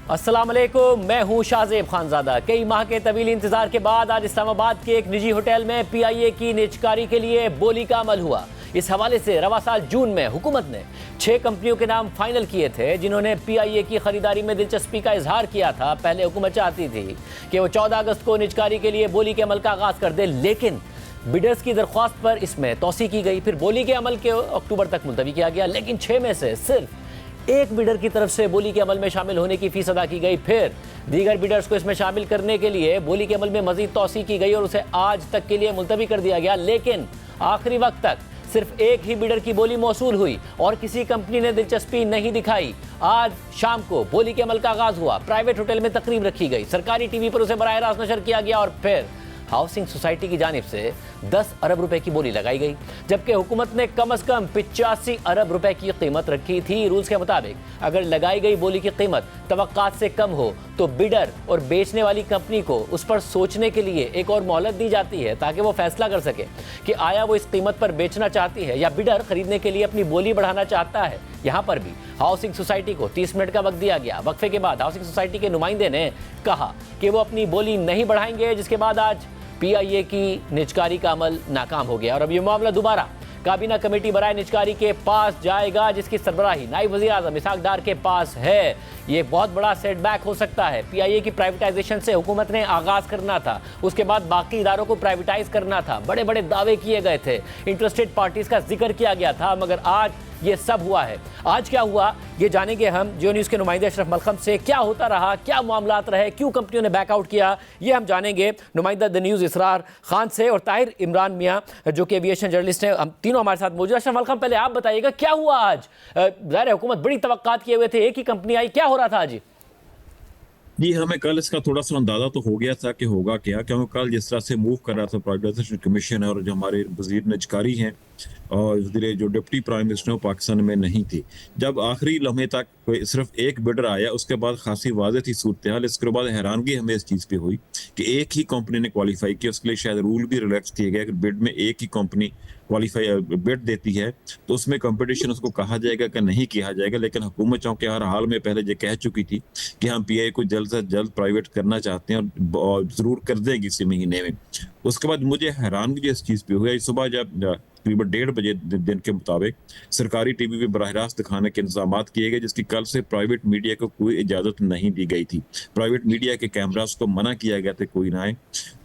अस्सलाम वालेकुम, मैं हूं शाहजेब खानजादा। कई माह के तवील इंतजार के बाद आज इस्लामाबाद के एक निजी होटल में PIA की निजकारी के लिए बोली का अमल हुआ। इस हवाले से रवा साल जून में हुकूमत ने 6 कंपनियों के नाम फाइनल किए थे जिन्होंने PIA की खरीदारी में दिलचस्पी का इजहार किया था। पहले हुकूमत चाहती थी कि वो 14 अगस्त को निजकारी के लिए बोली के अमल का आगाज कर दे, लेकिन बिडर्स की दरख्वास्त पर इसमें तौसी की गई। फिर बोली के अमल के अक्टूबर तक मुलतवी किया गया, लेकिन 6 में से सिर्फ एक बिडर की तरफ से बोली के अमल में शामिल होने की फीस अदा की गई। फिर दीगर बिडर्स को इसमें शामिल करने के लिए बोली के अमल में मजीद तौसी की गई और उसे आज तक के लिए मुलतवी कर दिया गया, लेकिन आखिरी वक्त तक सिर्फ एक ही बिडर की बोली मौसूल हुई और किसी कंपनी ने दिलचस्पी नहीं दिखाई। आज शाम को बोली के अमल का आगाज हुआ, प्राइवेट होटल में तकरीब रखी गई, सरकारी टीवी पर उसे बराह रास्त नशर किया गया और फिर हाउसिंग सोसाइटी की जानिब से 10 अरब रुपए की बोली लगाई गई, जबकि हुकूमत ने कम से कम 85 अरब रुपए की कीमत रखी थी। रूल्स के मुताबिक अगर लगाई गई बोली की कीमत तवक्कात से कम हो तो बिडर और बेचने वाली कंपनी को उस पर सोचने के लिए एक और मोहलत दी जाती है ताकि वो फैसला कर सके कि आया वो इस कीमत पर बेचना चाहती है या बिडर खरीदने के लिए अपनी बोली बढ़ाना चाहता है। यहाँ पर भी हाउसिंग सोसाइटी को 30 मिनट का वक्त दिया गया। वक्फे के बाद हाउसिंग सोसाइटी के नुमाइंदे ने कहा कि वो अपनी बोली नहीं बढ़ाएंगे, जिसके बाद आज PIA की निजकारी का अमल नाकाम हो गया और अब ये मामला दोबारा काबीना कमेटी बराए निजकारी के पास जाएगा, जिसकी सरबराही नायब वज़ीर आज़म इसहाक डार के पास है। ये बहुत बड़ा सेटबैक हो सकता है। PIA की प्राइवेटाइजेशन से हुकूमत ने आगाज़ करना था, उसके बाद बाकी इदारों को प्राइवेटाइज करना था, बड़े बड़े दावे किए गए थे, इंटरेस्टेड पार्टीज का जिक्र किया गया था, मगर आज ये सब हुआ है। आज क्या हुआ ये जानेंगे हम जियो न्यूज़ के नुमाइंदे अशरफ मलखम से। क्या होता रहा, क्या मामलात रहे, क्यों कंपनियों ने बैकआउट किया, ये हम जानेंगे नुमाइंदा द न्यूज़ इसरार खान से और ताहिर इमरान मियाँ जो कि एविएशन जर्नलिस्ट हैं। हम तीनों हमारे साथ मौजूद। अशरफ मलखम, पहले आप बताइएगा क्या हुआ आज। ज़ाहिर है हुकूमत बड़ी तवक्कात किए हुए थे, एक ही कंपनी आई, क्या हो रहा था आज? जी, हमें कल इसका थोड़ा सा अंदाजा तो हो गया था कि होगा क्या, क्योंकि कल जिस तरह से मूव कर रहा था प्राइवेटाइजेशन कमीशन और जो हमारे वजीर निजकारी हैं और जो डिप्टी प्राइम मिनिस्टर वो पाकिस्तान में नहीं थे, जब आखिरी लम्हे तक सिर्फ एक बिडर आया उसके बाद खासी वाज़ेह थी सूरत हाल। इसके बाद हैरानगी हमें इस चीज़ पे हुई कि एक ही कंपनी ने क्वालिफाई किया। उसके लिए शायद रूल भी रिलैक्स किए गए कि बिड में एक ही कंपनी क्वालिफाई बिड देती है तो उसमें कंपटीशन उसको कहा जाएगा कि नहीं किया जाएगा। लेकिन हुकूमत चूंकि हर हाल में पहले ये कह चुकी थी कि हम PIA को जल्द से जल्द प्राइवेट करना चाहते हैं और जरूर कर देंगे इसी महीने में। उसके बाद मुझे हैरानगी इस चीज़ पे हुई, सुबह जब तकरीबन 1:30 बजे दिन के मुताबिक सरकारी टीवी पे बराह रास्त दिखाने के इंतजाम किए गए, जिसकी कल से प्राइवेट मीडिया को कोई इजाज़त नहीं दी गई थी। प्राइवेट मीडिया के कैमरास को मना किया गया था कोई ना आए।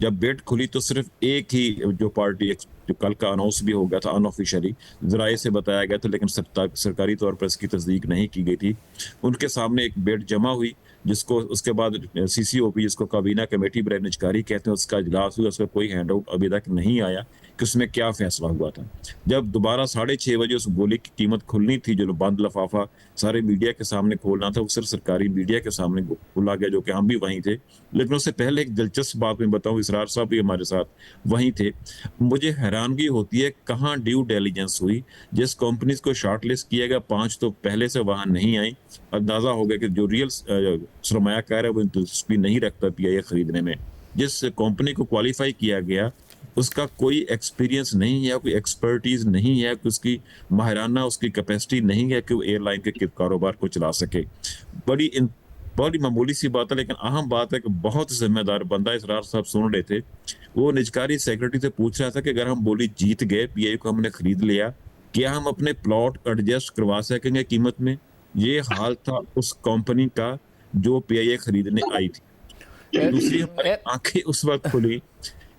जब बिड खुली तो सिर्फ एक ही जो पार्टी जो कल का अनाउंस भी हो गया था अनऑफिशियली जराए से बताया गया था, लेकिन सरकारी तौर पर इसकी तस्दीक नहीं की गई थी। उनके सामने एक बिड जमा हुई जिसको उसके बाद CCOP जिसको काबीना कमेटी बराए निजकारी कहते हैं उसका इजलास हुआ। उसका कोई हैंड आउट अभी तक नहीं आया कि उसमें क्या फैसला हुआ था। जब दोबारा 6:30 बजे उस बोली की कीमत खुलनी थी, जो बंद लफाफा सारे मीडिया के सामने खोलना था, वो सिर्फ सरकारी मीडिया के सामने खोला गया, जो कि हम भी वहीं थे। लेकिन उससे पहले एक दिलचस्प बात मैं बताऊं, इसरार साहब भी हमारे साथ वहीं थे। मुझे हैरानगी होती है कहाँ ड्यू डिलिजेंस हुई। जिस कंपनीज को शॉर्टलिस्ट किया गया 5 तो पहले से वहां नहीं आई। अंदाजा हो गया कि जो रियल सरमायाकार है वो दिलचस्पी नहीं रखता PIA खरीदने में। जिस कंपनी को क्वालिफाई किया गया उसका कोई एक्सपीरियंस नहीं है, कोई एक्सपर्टीज नहीं है, उसकी माहिराना उसकी कैपेसिटी नहीं है कि वो एयरलाइन के कारोबार को चला सके। बड़ी मामूली सी बात है, लेकिन अहम बात है कि बहुत जिम्मेदार बंदा इसरार साहब सुन रहे थे। वो निजकारी सेक्रेटरी से पूछ रहा था कि अगर हम बोली जीत गए, PIA को हमने खरीद लिया, क्या हम अपने प्लॉट एडजस्ट करवा सकेंगे कीमत में? ये हाल था उस कंपनी का जो PIA खरीदने आई थी। दूसरी हमारी आंखें उस वक्त खुली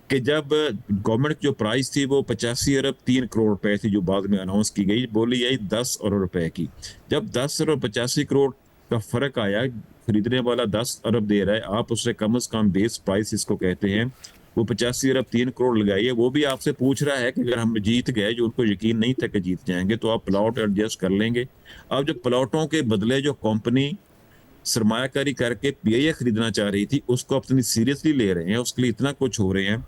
कि जब गवर्नमेंट जो प्राइस थी वो 85 अरब 3 करोड़ रुपए थी, जो बाद में अनाउंस की गई। बोली आई 10 अरब रुपए की। जब 10 अरब 85 करोड़ का फर्क आया, खरीदने वाला 10 अरब दे रहा है, आप उससे कम से कम बेस प्राइस इसको कहते हैं, वो 85 अरब 3 करोड़ लगाइए। वो भी आपसे पूछ रहा है कि अगर हम जीत गए, जो उनको यकीन नहीं था कि जीत जाएंगे, तो आप प्लॉट एडजस्ट कर लेंगे। अब जो प्लॉटों के बदले जो कंपनी सरमायाकारी करके PIA खरीदना चाह रही थी उसको अपनी सीरियसली ले रहे हैं, उसके लिए इतना कुछ हो रहे हैं।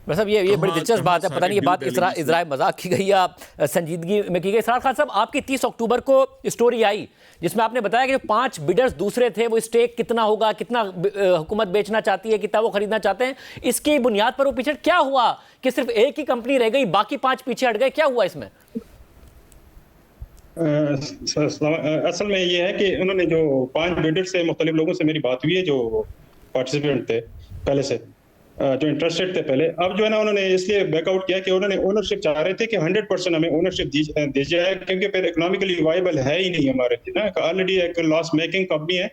मतलब ये बड़ी दिलचस्प बात है। पता नहीं ये बात इजराय मजाक की गई या संजीदगी में की गई। इसरार खान साहब, आपकी 30 अक्टूबर को स्टोरी आई जिसमें आपने बताया कि जो 5 बिडर्स दूसरे थे वो स्टेक कितना होगा, कितना हुकूमत बेचना चाहती है, कितना वो खरीदना चाहते हैं, इसकी बुनियाद पर वो पीछे क्या हुआ कि सिर्फ एक ही कंपनी रह गई, बाकी 5 पीछे हट गए? क्या हुआ इसमें? असल में ये है कि उन्होंने जो 5 बिल्डर से मुख्तलिफ लोगों से मेरी बात हुई है, जो पार्टिसिपेंट थे पहले से, जो इंटरेस्टेड थे पहले। अब जो है ना, उन्होंने इसलिए बैकआउट किया कि उन्होंने ओनरशिप चाह रहे थे कि 100% हमें ओनरशिप दी जाए, क्योंकि फिर इकोनॉमिकली वाइबल है ही नहीं हमारे लिए ना, ऑलरेडी एक लॉस मेकिंग कंपनी है,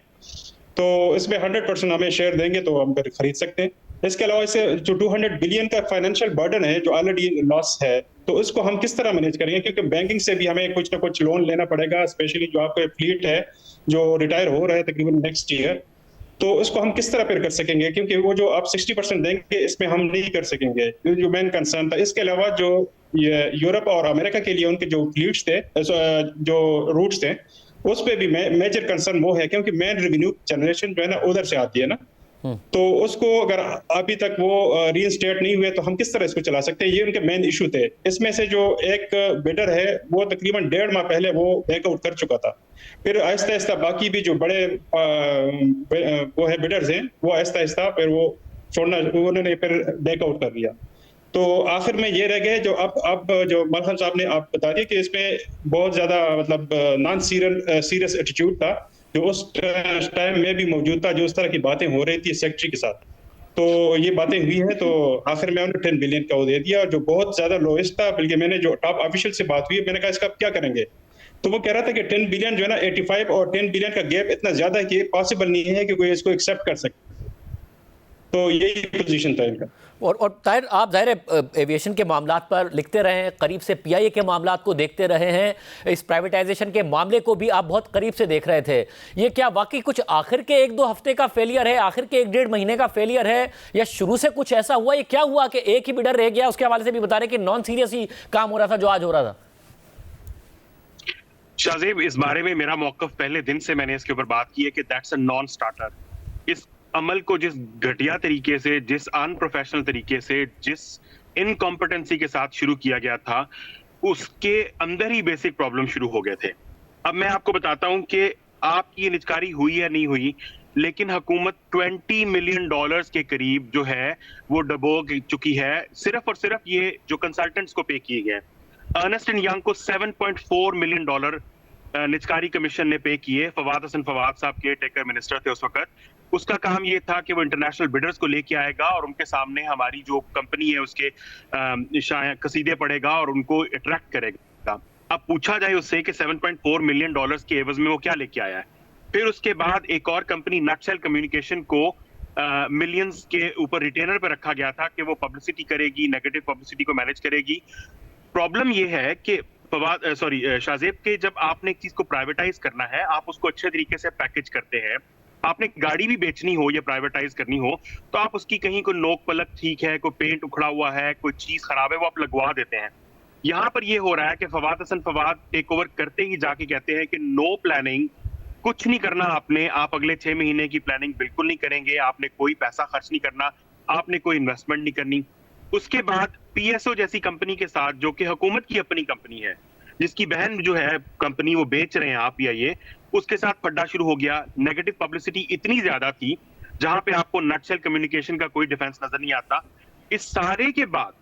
तो इसमें 100% हमें शेयर देंगे तो हम फिर खरीद सकते हैं। इसके अलावा इसे जो 200 बिलियन का फाइनेंशियल बर्डन है, जो ऑलरेडी लॉस है, तो इसको हम किस तरह मैनेज करेंगे, क्योंकि बैंकिंग से भी हमें कुछ ना कुछ लोन लेना पड़ेगा, स्पेशली जो आपका फ्लीट है जो रिटायर हो रहा है तकरीबन नेक्स्ट ईयर, तो इसको हम किस तरह फिर कर सकेंगे, क्योंकि वो जो आप 60% देंगे इसमें हम नहीं कर सकेंगे, जो मेन कंसर्न था। इसके अलावा जो यूरोप और अमेरिका के लिए उनके जो फ्लीट्स थे, जो रूट्स थे, उस पर भी मेजर कंसर्न वो है, क्योंकि मेन रेवेन्यू जनरेशन जो है ना उधर से आती है ना, तो उसको अगर अभी तक वो रीइंस्टेट नहीं हुए तो हम किस तरह इसको चला सकते हैं, ये उनके मेन इशू थे। इसमें से जो एक बिडर है वो तकरीबन 1.5 माह पहले वो बैकआउट कर चुका था, फिर आहिस्ता आहिस्ता बाकी भी जो बड़े वो है बिडर्स हैं, वो आहिस्ता आहिस्ता फिर वो छोड़ना, उन्होंने फिर बैकआउट कर लिया। तो आखिर में ये रह गए जो अब जो मलहन साहब ने आप बता दिया कि इसमें बहुत ज्यादा मतलब नॉन सीरियस एटीट्यूड था जो उस टाइम में भी मौजूद था, जो उस तरह की बातें हो रही थी सेक्रेटरी के साथ, तो ये बातें हुई हैं। तो आखिर में उन्होंने 10 बिलियन का वो दे दिया, जो बहुत ज्यादा लोएस्ट था। बल्कि मैंने जो टॉप ऑफिशियल से बात हुई, मैंने कहा इसका क्या करेंगे, तो वो कह रहा था कि 10 बिलियन जो है ना, 85 और 10 बिलियन का गैप इतना ज्यादा है कि पॉसिबल नहीं है कि कोई इसको एक्सेप्ट कर सके। तो यही पोजीशन था इनका। और ताहिर, आप ज़ाहिर है एविएशन के मामलात पर लिखते रहे हैं, करीब से पीआईए के मामलात को देखते रहे हैं, इस प्राइवेटाइजेशन के मामले को भी आप बहुत करीब से देख रहे थे। ये क्या वाकई कुछ आखिर के 1-2 हफ्ते का फेलियर है, आखिर के 1-1.5 महीने का फेलियर है, या शुरू से कुछ ऐसा हुआ? ये क्या हुआ कि एक ही बिडर रह गया? उसके हवाले से भी बता रहे कि नॉन सीरियस ही काम हो रहा था जो आज हो रहा था। शाहजेब, इस बारे में मेरा मौकफ पहले दिन से मैंने इसके ऊपर बात की है कि दैट्स अ नॉन स्टार्टर। इस अमल को जिस घटिया तरीके से, जिस अनप्रोफेशनल तरीके से, जिस इनकॉम्पिटेंसी के साथ शुरू किया गया था, उसके अंदर ही बेसिक प्रॉब्लम शुरू हो गए थे। अब मैं आपको बताता हूं कि आपकी निजकारी हुई या नहीं हुई, लेकिन हुकूमत $20 मिलियन के करीब जो है वो डबो चुकी है, सिर्फ और सिर्फ ये जो कंसल्टेंट्स को पे किए गए। अर्नेस्ट एंड यंग को $7.4 मिलियन निजकारी कमीशन ने पे किए। फवाद हसन फवाद साहब के टेकर मिनिस्टर थे उस वक्त। उसका काम ये था कि वो इंटरनेशनल बिडर्स को लेके आएगा और उनके सामने हमारी जो कंपनी है उसके कसीदे पढ़ेगा और उनको अट्रैक्ट करेगा। अब पूछा जाए उससे कि $7.4 मिलियन के एवज में वो क्या लेके आया है। फिर उसके बाद एक और कंपनी नटशेल कम्युनिकेशन को मिलियंस के ऊपर रिटेनर पर रखा गया था कि वो पब्लिसिटी करेगी, नेगेटिव पब्लिसिटी को मैनेज करेगी। प्रॉब्लम ये है कि शाहजेब के जब आपने एक चीज को प्राइवेटाइज करना है, आप उसको अच्छे तरीके से पैकेज करते हैं। आपने गाड़ी भी बेचनी हो या प्राइवेटाइज करनी हो तो आप उसकी कहीं कोई नोक पलक ठीक है, कोई पेंट उखड़ा हुआ है, कोई चीज खराब है, वो आप लगवा देते हैं। यहाँ पर ये हो रहा है कि फवाद हसन फवाद टेक ओवर करते ही जाके कहते हैं कि नो प्लानिंग, कुछ नहीं करना आपने, आप अगले 6 महीने की प्लानिंग बिल्कुल नहीं करेंगे, आपने कोई पैसा खर्च नहीं करना, आपने कोई इन्वेस्टमेंट नहीं करनी। उसके बाद पीएसओ जैसी कंपनी के साथ, जो कि हुकूमत की अपनी कंपनी है, जिसकी बहन जो है कंपनी वो बेच रहे हैं आप या ये, उसके साथ फड्डा शुरू हो गया। नेगेटिव पब्लिसिटी इतनी ज्यादा थी जहां पे आपको नटशेल कम्युनिकेशन का कोई डिफेंस नजर नहीं आता। इस सारे के बाद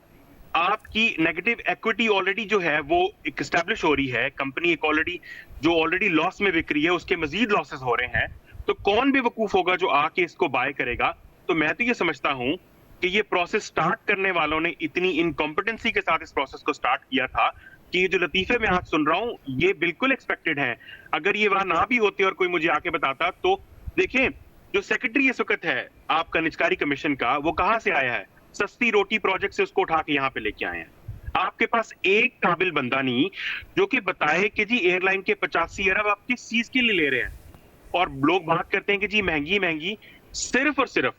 आपकी नेगेटिव इक्विटी ऑलरेडी जो है वो एस्टैब्लिश हो रही है, कंपनी एक ऑलरेडी लॉस में बिक रही है, उसके मजीद लॉसेस हो रहे हैं, तो कौन बेवकूफ होगा जो आके इसको बाय करेगा। तो मैं तो ये समझता हूं कि ये प्रोसेस स्टार्ट करने वालों ने इतनी इनकॉम्पिटेंसी के साथ इस प्रोसेस को स्टार्ट किया था कि ये जो लतीफे मैं आज सुन रहा हूं ये बिल्कुल एक्सपेक्टेड है। अगर ये वहां ना भी होते और कोई मुझे आके बताता, तो देखें जो सेक्रेटरी इस वक्त है आपका निजकारी कमीशन का, वो कहां से आया है? सस्ती रोटी प्रोजेक्ट से उसको उठा के यहाँ पे लेके आए हैं। आपके पास एक काबिल बंदा नहीं जो कि बताए कि जी एयरलाइन के 85 अरब आप किस चीज के लिए ले रहे हैं। और लोग बात करते हैं कि जी महंगी महंगी, सिर्फ और सिर्फ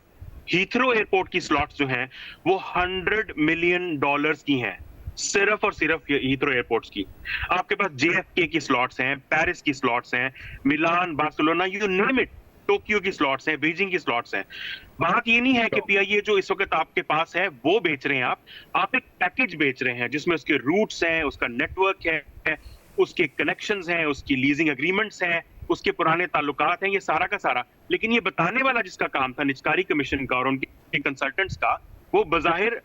हीथ्रो एयरपोर्ट की स्लॉट्स जो हैं वो $100 मिलियन की हैं, सिर्फ और सिर्फ हीथ्रो एयरपोर्ट्स की। आपके पास JFK की स्लॉट्स हैं, पेरिस की स्लॉट्स हैं, Milan, Barcelona, you name it, Tokyo की स्लॉट्स हैं, बीजिंग की स्लॉट्स हैं। बात ये नहीं है कि पीआईए जो इस वक्त आपके पास है वो बेच रहे हैं, आप एक पैकेज बेच रहे हैं जिसमें उसके रूट्स हैं, उसका नेटवर्क है, उसके कनेक्शंस हैं, उसकी लीजिंग एग्रीमेंट्स हैं, उसके पुराने ताल्लुकात हैं, ये सारा का सारा। लेकिन ये बताने वाला जिसका काम था निजकारी कमीशन का और उनके कंसल्टेंट्स का, वो बजाहिर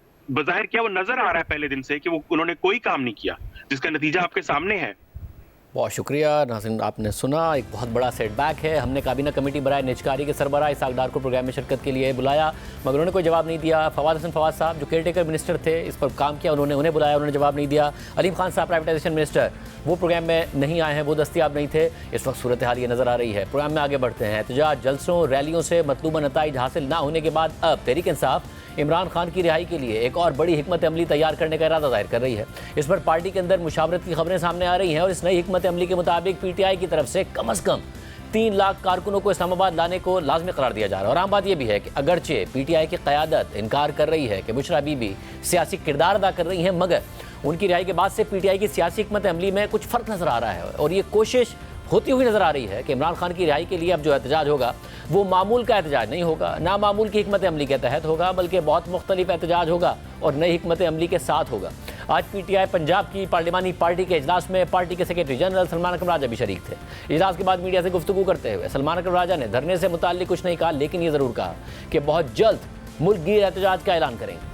क्या वो नजर आ रहा है पहले दिन से कि वो उन्होंने कोई काम नहीं किया, जिसका नतीजा आपके सामने है। बहुत शुक्रिया नाज़रीन, आपने सुना एक बहुत बड़ा सेटबैक है। हमने काबीना कमेटी बनाए निजकारी के सरबराह इसाक डार को प्रोग्राम में शिरकत के लिए बुलाया, मगर उन्होंने कोई जवाब नहीं दिया। फवाद हसन फवाद साहब जो केयर टेकर मिनिस्टर थे, इस पर काम किया, उन्हें बुलाया, उन्होंने जवाब नहीं दिया। अलीम खान साहब प्राइवेटाइजेशन मिनिस्टर, वो प्रोग्राम में नहीं आए हैं, वो दस्तियाब नहीं थे। इस वक्त सूरत हाल ये नज़र आ रही है। प्रोग्राम में आगे बढ़ते हैं। एहतजाज, जलसों, रैलियों से मतलूबा नताइज हासिल ना होने के बाद अब तहरीक इंसाफ इमरान खान की रिहाई के लिए एक और बड़ी हिकमत अमली तैयार करने का इरादा जाहिर कर रही है। इस पर पार्टी के अंदर मुशावरत की खबरें सामने आ रही हैं और इस नई हिकमत अमली के मुताबिक पीटीआई की तरफ से कम 3 लाख कारकुनों को इस्लामाबाद लाने को लाजमी करार दिया जा रहा है। और आम बात यह भी है कि अगरचे पीटीआई की क़यादत इनकार कर रही है कि बुशरा बीबी सियासी किरदार अदा कर रही हैं, मगर उनकी रिहाई के बाद से पीटीआई की सियासी हिकमत अमली में कुछ फ़र्क नज़र आ रहा है और ये कोशिश होती हुई नज़र आ रही है कि इमरान खान की रिहाई के लिए अब जो एहतजाज होगा वो मामूल का एहतजाज नहीं होगा, ना मामूल की हिकमत अमली के तहत होगा, बल्कि बहुत मुख्तलिफ एहतजाज होगा और नई हिकमत अमली के साथ होगा। आज पीटीआई पंजाब की पार्लिमानी पार्टी के इजलास में पार्टी के सेक्रेटरी जनरल सलमान अकरम राजा भी शरीक थे। इजलास के बाद मीडिया से गुफ्तगू करते हुए सलमान अकरम राजा ने धरने से मुताल्लिक कुछ नहीं कहा, लेकिन ये ज़रूर कहा कि बहुत जल्द मुल्क गिर एहतजाज का ऐलान करेंगे।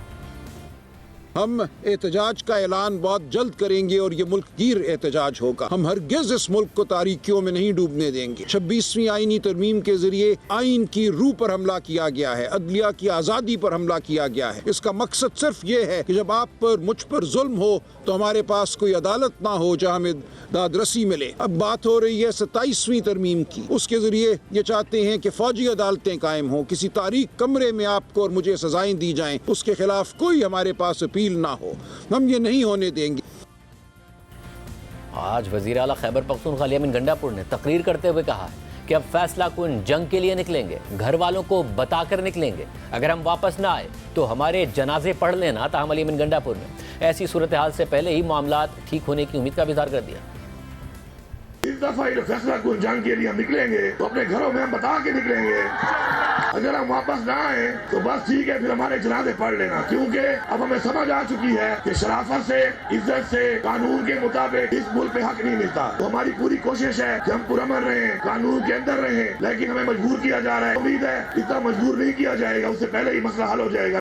हम एहतजाज का ऐलान बहुत जल्द करेंगे और ये मुल्क गिर एहतजाज होगा। हम हरगिज इस मुल्क को तारीकियों में नहीं डूबने देंगे। 26वीं आईनी तरमीम के जरिए आइन की रूह पर हमला किया गया है, अदलिया की आज़ादी पर हमला किया गया है। इसका मकसद सिर्फ ये है कि जब आप पर मुझ पर जुल्म हो तो हमारे पास कोई अदालत ना हो जहाँ हमें दादरसी मिले। अब बात हो रही है 27वीं तरमीम की, उसके जरिए ये चाहते हैं कि फौजी अदालतें कायम हो, किसी तारीख कमरे में आपको और मुझे सजाएं दी जाएं, उसके खिलाफ कोई हमारे पास अपील ना हो। हम ये नहीं होने देंगे। आज वजीर आला खैबर पख्तूनख्वा यामीन गंडापुर ने तकरीर करते हुए कहा है कि अब फैसला कुन जंग के लिए निकलेंगे, घर वालों को बताकर निकलेंगे। अगर हम वापस ना आए तो हमारे जनाजे पढ़ लेना। ताहम यामीन गंडापुर ने ऐसी सूरत हाल से पहले ही मामला ठीक होने की उम्मीद का भी इज़हार कर दिया। इस दफा ये फैसला कुन जंग के लिए हम निकलेंगे तो अपने घरों में हम बता के निकलेंगे। अगर हम वापस ना आए तो बस ठीक है, फिर हमारे जनाजे पढ़ लेना, क्योंकि अब हमें समझ आ चुकी है कि शराफत से, इज्जत से, कानून के मुताबिक इस मुल्क पे हक नहीं मिलता। तो हमारी पूरी कोशिश है कि हम पुरअमन रहें, कानून के अंदर रहें, लेकिन हमें मजबूर किया जा रहा है। उम्मीद है इतना मजबूर नहीं किया जाएगा, उससे पहले ही मसला हल हो जाएगा।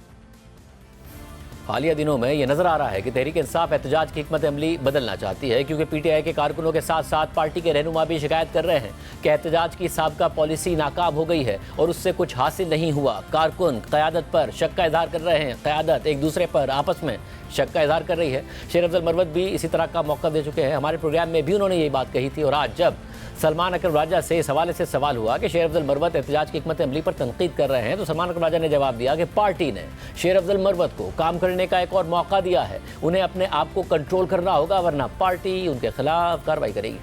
हालिया दिनों में यह नजर आ रहा है कि तहरीक इंसाफ एहतजाज की हिकमत अमली बदलना चाहती है, क्योंकि पीटीआई के कारकुनों के साथ साथ पार्टी के रहनुमा भी शिकायत कर रहे हैं कि एहतजाज की साबका पॉलिसी नाकाम हो गई है और उससे कुछ हासिल नहीं हुआ। कारकुन क़यादत पर शक का इजहार कर रहे हैं, क़यादत एक दूसरे पर आपस में शक का इजहार कर रही है। शेर अफजल मरवत भी इसी तरह का मौका दे चुके हैं। हमारे प्रोग्राम में भी उन्होंने यही बात कही थी और आज जब सलमान अकरम राजा से इस हवाले से सवाल हुआ कि शेर अफजल मरवत एहतजाज की हिकमत अमली पर तनकीद कर रहे हैं, तो सलमान अकरम राजा ने जवाब दिया कि पार्टी ने शेर अफजल मरवत को काम करने का एक और मौका दिया है, उन्हें अपने आप को कंट्रोल करना होगा, वरना पार्टी उनके खिलाफ कार्रवाई करेगी।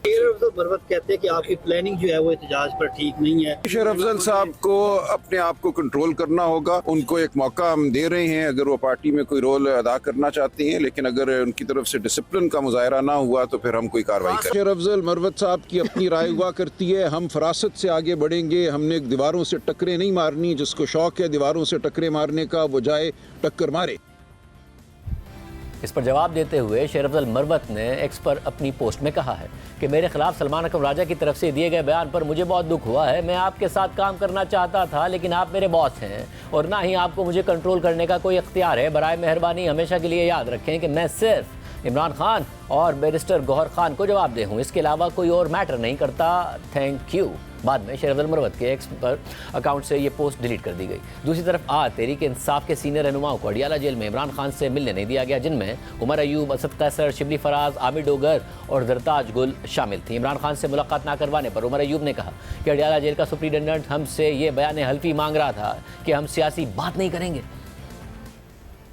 शेर अफजल मरवत कहते हैं कि आपकी प्लानिंग जो है वो एहतजाज पर ठीक नहीं है। शेर अफजल साहब को अपने आप को कंट्रोल करना होगा, उनको एक मौका हम दे रहे हैं अगर वो पार्टी में कोई रोल अदा करना चाहते हैं, लेकिन अगर उनकी तरफ से डिसिप्लिन का मुजाहरा ना हुआ तो फिर हम कोई कार्रवाई करें। शेर अफजल मरवत साहब की अपनी राय हुआ करती है, हम फरासत से आगे बढ़ेंगे, हमने दीवारों से टक्करें नहीं मारनी। जिसको शौक है दीवारों से टक्करें मारने का वो जाए टक्कर मारे। इस पर जवाब देते हुए शेर अफजल मरवत ने एक्स पर अपनी पोस्ट में कहा है कि मेरे खिलाफ सलमान अकरम राजा की तरफ से दिए गए बयान पर मुझे बहुत दुख हुआ है। मैं आपके साथ काम करना चाहता था, लेकिन आप मेरे बॉस हैं और ना ही आपको मुझे कंट्रोल करने का कोई इख्तियार है। बराए मेहरबानी हमेशा के लिए याद रखें कि मैं सिर्फ इमरान खान और बैरिस्टर गौहर खान को जवाबदेह हूँ, इसके अलावा कोई और मैटर नहीं करता। Thank you. बाद में शेर अफजल मरवत के एक्स पर अकाउंट से ये पोस्ट डिलीट कर दी गई। दूसरी तरफ आज तहरीक इंसाफ के सीनियर रहनुमाओं को अडियाला जेल में इमरान खान से मिलने नहीं दिया गया, जिनमें उमर अयूब, असद कैसर, शिबली फराज, आमिर डोगर और जरताज गुल शामिल थी। इमरान खान से मुलाकात ना करवाने पर उमर अयूब ने कहा कि अडियाला जेल का सुप्रीडेंटेंट हमसे ये बयान हल्फी मांग रहा था कि हम सियासी बात नहीं करेंगे।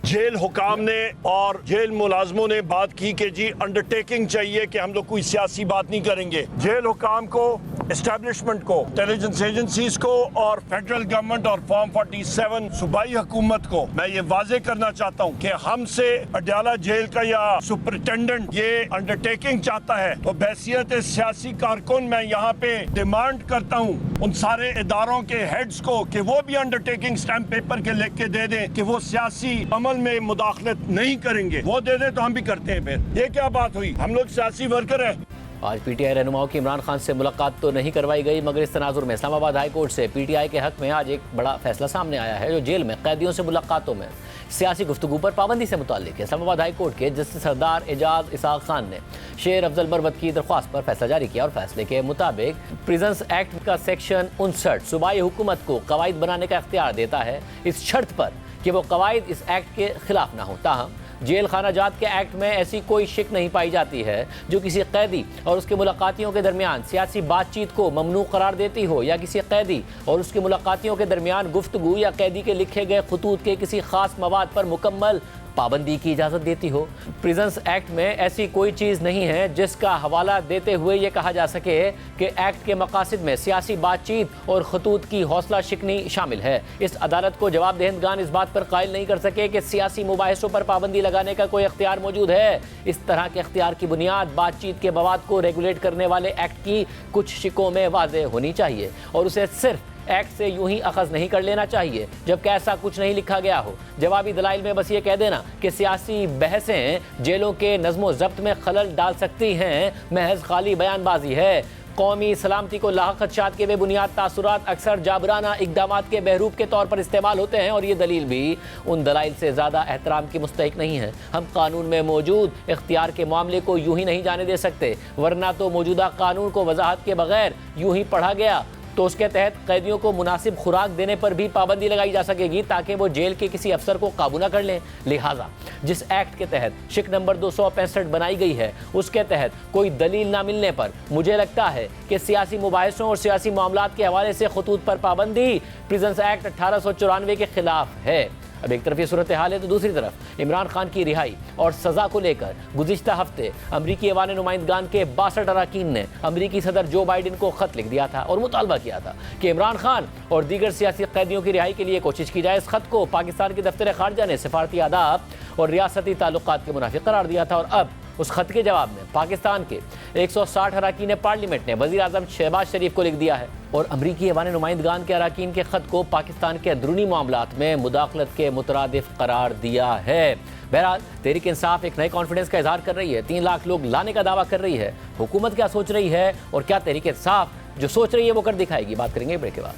जेल हुकाम ने और जेल मुलाजमों ने बात की कि जी अंडरटेकिंग चाहिए कि हम लोग कोई सियासी बात नहीं करेंगे। जेल हुकाम को, एस्टेब्लिशमेंट को, इंटेलिजेंस एजेंसीज को और फेडरल गवर्नमेंट और फॉर्म 47 सूबाई हुकूमत को मैं ये वाजे करना चाहता हूँ कि हमसे अडियाला जेल का या सुपरिटेंडेंट ये अंडरटेकिंग चाहता है तो बहैसियत सियासी कारकुन मैं यहाँ पे डिमांड करता हूँ उन सारे इदारों के हेड्स को कि वो भी अंडरटेकिंग स्टैम्प पेपर के लिख के दे दें कि वो सियासी अमल में मुदाखलत नहीं करेंगे। वो दे दें तो हम भी करते हैं। फिर ये क्या बात हुई? हम लोग सियासी वर्कर हैं। आज पीटीआई रहनुमाओं की इमरान खान से मुलाकात तो नहीं करवाई गई, मगर इस तनाजुर में इस्लामाबाद हाई कोर्ट से पीटीआई के हक में आज एक बड़ा फैसला सामने आया है, जो जेल में कैदियों से मुलाकातों में सियासी गुफ्तगू पर पाबंदी से मुताल्लिक है। इस्लामाबाद हाई कोर्ट के जस्टिस सरदार एजाज इसाक खान ने शेर अफजल मरवत की दरख्वास्त पर फैसला जारी किया और फैसले के मुताबिक प्रिजन्स एक्ट का सेक्शन 59 सूबाई हुकूमत को कवायद बनाने का इख्तियार देता है, इस शर्त पर कि वो कवायद इस एक्ट के खिलाफ ना हो। ताहम जेल खाना जात के एक्ट में ऐसी कोई शिक नहीं पाई जाती है जो किसी कैदी और उसके मुलाकातियों के दरमियान सियासी बातचीत को ममनू करार देती हो, या किसी कैदी और उसके मुलाकातियों के दरमियान गुफ्तगू या कैदी के लिखे गए खतूत के किसी खास मवाद पर मुकम्मल पाबंदी की इजाज़त देती हो। प्रिजन्स एक्ट में ऐसी कोई चीज़ नहीं है जिसका हवाला देते हुए ये कहा जा सके कि एक्ट के मकासद में सियासी बातचीत और खतूत की हौसला शिकनी शामिल है। इस अदालत को जवाब दहिंदगान इस बात पर कायल नहीं कर सके कि सियासी मुबाहिसों पर पाबंदी लगाने का कोई इख्तियार मौजूद है। इस तरह के इख्तियार की बुनियाद बातचीत के मवाद को रेगुलेट करने वाले एक्ट की कुछ शिकों में वाज़ेह होनी चाहिए और उसे सिर्फ एक्ट से यूं ही अखज़ नहीं कर लेना चाहिए जबकि ऐसा कुछ नहीं लिखा गया हो। जवाबी दलाइल में बस ये कह देना कि सियासी बहसें जेलों के नज़्मो ज़ब्त में खलल डाल सकती हैं, महज खाली बयानबाजी है। कौमी सलामती को लाहक खदशात के बेबुनियाद तासुरात अक्सर जाबराना इक़दामात के बहरूप के तौर पर इस्तेमाल होते हैं और ये दलील भी उन दलाइल से ज़्यादा एहतराम की मुस्तहिक नहीं है। हम कानून में मौजूद इख्तियार के मामले को यूं ही नहीं जाने दे सकते, वरना तो मौजूदा कानून को वजाहत के बगैर यूं ही पढ़ा गया तो उसके तहत कैदियों को मुनासिब खुराक देने पर भी पाबंदी लगाई जा सकेगी ताकि वो जेल के किसी अफसर को काबू ना कर लें। लिहाजा जिस एक्ट के तहत शिक नंबर 265 बनाई गई है उसके तहत कोई दलील ना मिलने पर मुझे लगता है कि सियासी मुबाहिसों और सियासी मामलात के हवाले से खतूत पर पाबंदी प्रिजन्स एक्ट 1894 के खिलाफ है। अब एक तरफ ये सूरत हाल है तो दूसरी तरफ इमरान खान की रिहाई और सज़ा को लेकर गुज़िश्ता हफ्ते अमरीकी ऐवान नुमाइंदगान के 62 अरकान ने अमरीकी सदर जो बाइडन को ख़त लिख दिया था और मुतालबा किया था कि इमरान खान और दीगर सियासी कैदियों की रिहाई के लिए कोशिश की जाए। इस ख़त को पाकिस्तान के दफ्तर ख़ारजा ने सिफारती आदाब और रियासती ताल्लुकात के मुनाफिक करार दिया था और अब उस खत के जवाब में पाकिस्तान के 160 अरकान पार्लियामेंट ने वज़ीर आज़म शहबाज शरीफ को लिख दिया है और अमरीकी ऐवान नुमाइंदगान के अरकान के ख़त को पाकिस्तान के अंदरूनी मामलात में मुदाखलत के मुतरादिफ करार दिया है। बहरहाल तहरीक इंसाफ एक नए कॉन्फिडेंस का इजहार कर रही है, 3 लाख लोग लाने का दावा कर रही है। हुकूमत क्या सोच रही है और क्या तहरीक इंसाफ जो सोच रही है वो कर दिखाएगी, बात करेंगे ब्रेक के बाद।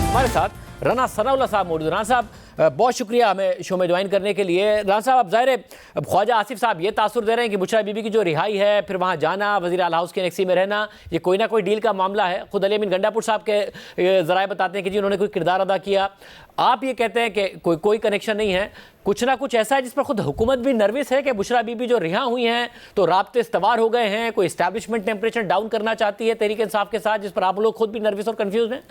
हमारे साथ राना सनाउल्लाह साहब मौजूद। राना साहब बहुत शुक्रिया हमें शो में ज्वाइन करने के लिए। राना साहब अब ज़ाहिर है ख्वाजा आसिफ साहब ये तासुर दे रहे हैं कि बुशरा बीबी की जो रिहाई है, फिर वहाँ जाना, वज़ीर आला हाउस के नेक्सी में रहना, ये कोई ना कोई डील का मामला है। खुद अली अमीन गंडापुर साहब के ज़राए बताते हैं कि जी उन्होंने कोई किरदार अदा किया। आप ये कहते हैं कि कोई कनेक्शन नहीं है, कुछ ना कुछ ऐसा है जिस पर खुद हुकूमत भी नर्वस है कि बुशरा बीबी जो रिहा हुई हैं तो राब्ते इस्तवार हो गए हैं, कोई इस्टेब्लिशमेंट टेम्परेचर डाउन करना चाहती है तहरीक इंसाफ के साथ, जिस पर आप लोग खुद भी नर्वस और कन्फ्यूज हैं।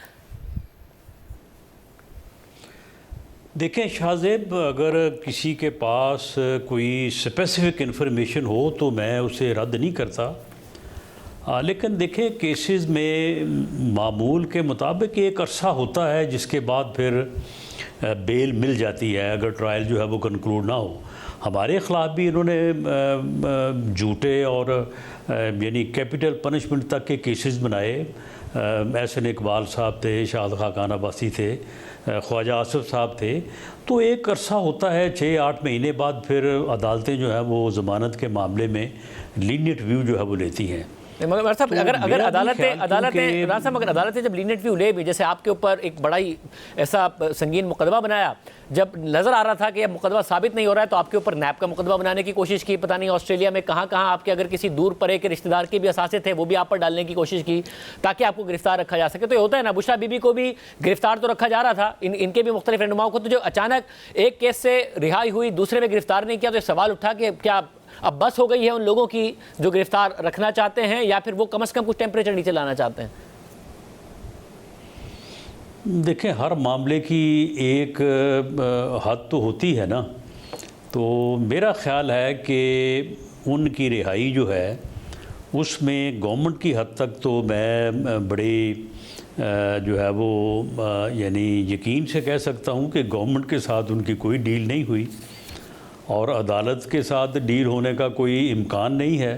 देखें शाहजेब, अगर किसी के पास कोई स्पेसिफिक इन्फॉर्मेशन हो तो मैं उसे रद्द नहीं करता, लेकिन देखें केसेस में मामूल के मुताबिक एक अरसा होता है जिसके बाद फिर बेल मिल जाती है अगर ट्रायल जो है वो कंक्लूड ना हो। हमारे ख़िलाफ़ भी इन्होंने झूठे और यानी कैपिटल पनिशमेंट तक के केसेस बनाए। एहसन इकबाल साहब थे, शाद खाकान अब्बासी थे, ख्वाजा आसिफ साहब थे। तो एक अरसा होता है 6-8 महीने बाद फिर अदालतें जो है वो ज़मानत के मामले में लीनियंट व्यू जो है वो लेती हैं। मगर साहब अगर अदालतें जब लीनियंट व्यू ले भी, जैसे आपके ऊपर एक बड़ा ही ऐसा संगीन मुकदमा बनाया, जब नज़र आ रहा था कि अब मुकदमा साबित नहीं हो रहा है तो आपके ऊपर नैब का मुकदमा बनाने की कोशिश की। पता नहीं ऑस्ट्रेलिया में कहाँ आपके अगर किसी दूर परे के रिश्तेदार के भी असासे थे वो भी आप पर डालने की कोशिश की ताकि आपको गिरफ्तार रखा जा सके। तो ये होता है ना, बुशरा बीबी को भी गिरफ्तार तो रखा जा रहा था, इनके भी मुख्तलिफ रहनुमाओं को, तो जो अचानक एक केस से रिहाई हुई दूसरे में गिरफ्तार नहीं किया, तो सवाल उठा कि क्या अब बस हो गई है उन लोगों की जो गिरफ्तार रखना चाहते हैं, या फिर वो कम से कम कुछ टेम्परेचर नीचे लाना चाहते हैं। देखें, हर मामले की एक हद तो होती है ना, तो मेरा ख्याल है कि उनकी रिहाई जो है उसमें गवर्नमेंट की हद तक तो मैं बड़े जो है वो यानी यकीन से कह सकता हूँ कि गवर्नमेंट के साथ उनकी कोई डील नहीं हुई और अदालत के साथ डील होने का कोई इम्कान नहीं है।